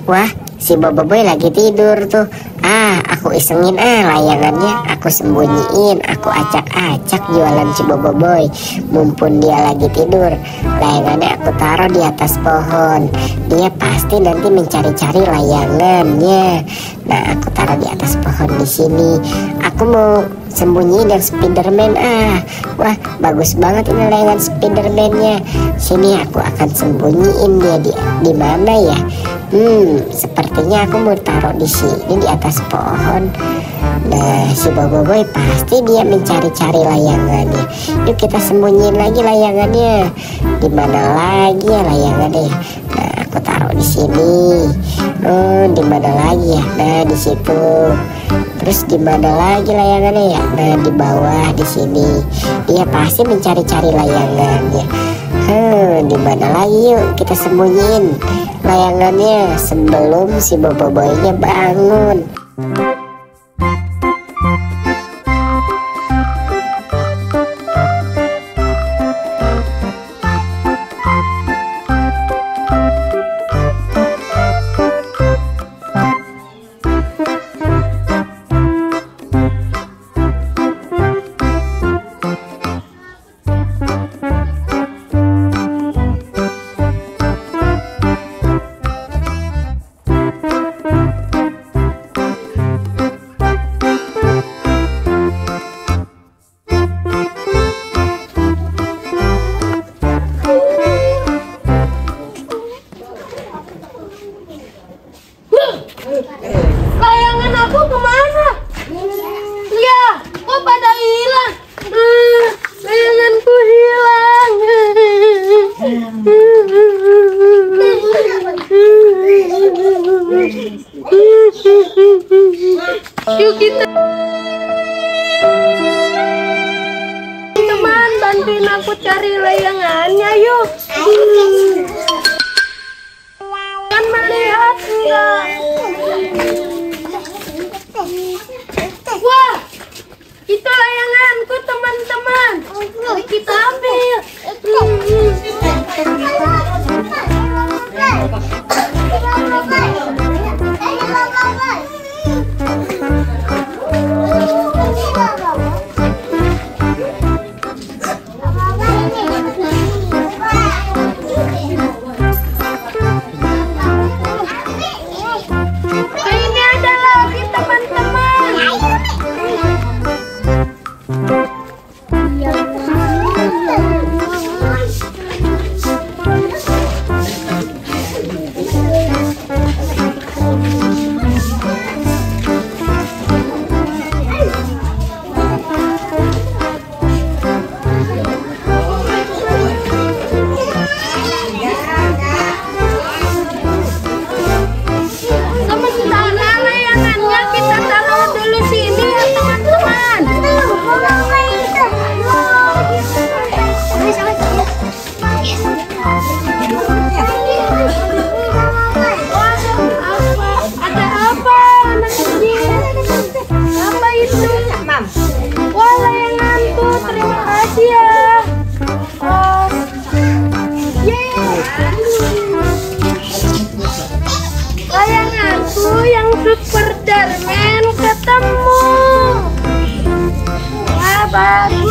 Wah, si Boboiboy lagi tidur tuh. Aku isengin layangannya, aku sembunyiin, aku acak-acak jualan si Boboiboy. Mumpun dia lagi tidur, layangannya aku taruh di atas pohon. Dia pasti nanti mencari-cari layangannya. Nah, aku taruh di atas pohon di sini. Aku mau sembunyiin yang Spiderman. Wah, bagus banget ini layangan Spiderman-nya. Sini aku akan sembunyiin dia di mana ya? Sepertinya aku mau taruh di sini di atas pohon. Nah, si Boboiboy pasti dia mencari-cari layangannya. Yuk kita sembunyiin lagi layangannya. Di mana lagi ya layangannya? Nah, aku taruh di sini. Di mana lagi ya? Nah, di situ. Terus di mana lagi layangannya ya? Nah, di bawah di sini. Dia pasti mencari-cari layangannya. Di mana lagi? Yuk kita sembunyiin layangannya sebelum si Boboiboy-nya bangun. Layangan aku kemana? Ya, kok pada hilang? Layanganku hilang. Yuk kita teman bantuin aku cari layangannya yuk. Kan melihat enggak? Wah, itu layanganku teman-teman. Mari kita ambil. Ini ada lagi teman-teman. Sementara layangannya kita taruh dulu sini ya teman-teman. Ada apa anak kecil? Apa itu? Wah, layanganku, terima kasih ya. Layanganku yang Superman ketemu. Wah, bagus.